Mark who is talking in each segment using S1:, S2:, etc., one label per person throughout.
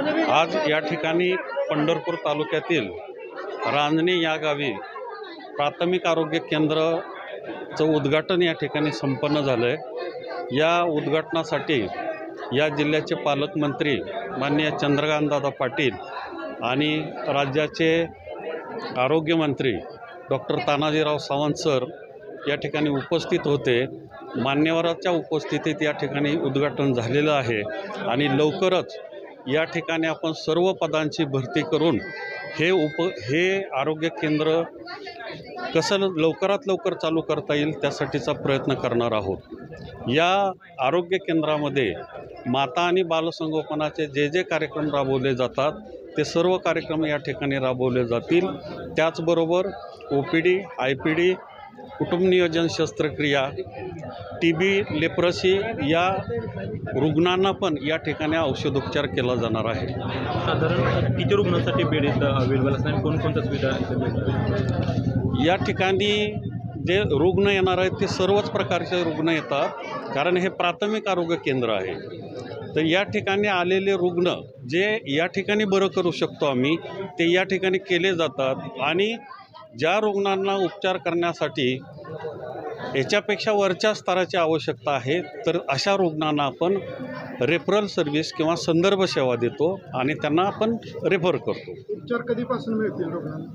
S1: आज या ठिकाणी पंढरपूर तालुक्यातील रांजणी या गावी प्राथमिक आरोग्य केंद्राचं उद्घाटन या ठिकाणी संपन्न झालं आहे। या उद्घाटनासाठी या जिल्ह्याचे पालकमंत्री माननीय चंद्रकांतदादा पाटील आणि राज्याचे आरोग्यमंत्री डॉक्टर तानाजीराव सावंत सर या ठिकाणी उपस्थित होते। मान्यवरांच्या उपस्थितीत या ठिकाणी उद्घाटन झालेलं आहे आणि लवकरच या ठिकाणी आपण सर्व पदांची भरती करून हे आरोग्य केंद्र कसं लवकरात लवकर चालू करता येईल त्यासाठीचा प्रयत्न करणार आहोत। या आरोग्य केंद्रामध्ये माता आणि बालसंगोपनाचे जे कार्यक्रम राबवले जातात ते सर्व कार्यक्रम या ठिकाणी राबवले जातील। त्याचबरोबर OPD, IPD, कुटुंब नियोजन शस्त्रक्रिया, TB, लेप्रसी या रुग्णांना पण या ठिकाणी औषधोपचार केला जाणार आहे।
S2: साधारण किती रुग्णांसाठी बेड अवेलेबल असणार, कोणकोणत्या सुविधा
S1: या ठिकाणी जे रुग्ण येणार आहेत ते सर्वच प्रकारचे रुग्ण येतात, कारण हे प्राथमिक आरोग्य केंद्र आहे। तर या ठिकाणी आलेले रुग्ण जे या ठिकाणी बरं करू शकतो आम्ही ते या ठिकाणी केले जातात आणि ज्या रुग्णांना उपचार करण्यासाठी याच्यापेक्षा वरच्या स्तराची आवश्यकता आहे तर अशा रुग्णांना आपण रेफरल सर्व्हिस किंवा संदर्भ सेवा देतो आणि त्यांना आपण रेफर करतो।
S3: उपचार कधीपासून मिळतील रुग्णांना?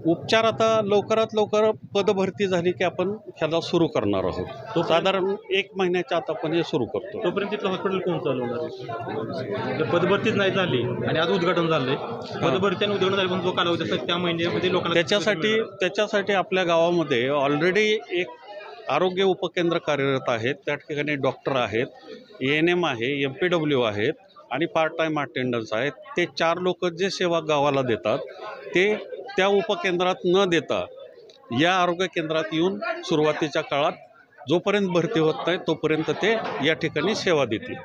S1: उपचार आता लवकरात लवकर पदभरती झाली की आपण ह्याला सुरू करणार आहोत। साधारण 1 महिन्याच्या आत आपण हे सुरू करतो।
S2: तोपर्यंत तिथलं हॉस्पिटल कोण चालवणार आहे? जर पदभरतीच नाही झाली आणि आज उद्घाटन झालंय, पदभरती आणि उद्घाटन झाले पण जो कालावधी असतो त्या महिन्यामध्ये लोकांना
S1: त्याच्यासाठी आपल्या गावामध्ये ऑलरेडी एक आरोग्य उपकेंद्र कार्यरत आहेत। त्या ठिकाणी डॉक्टर आहेत, ANM आहे, MPW आहेत आणि पार्ट टाईम अटेंडन्स आहेत। ते 4 लोक जे सेवा गावाला देतात ते त्या उपकेंद्रात न देता या आरोग्य केंद्रात येऊन सुरुवातीच्या काळात जोपर्यंत भरती होत नाही तोपर्यंत ते या ठिकाणी सेवा देतील।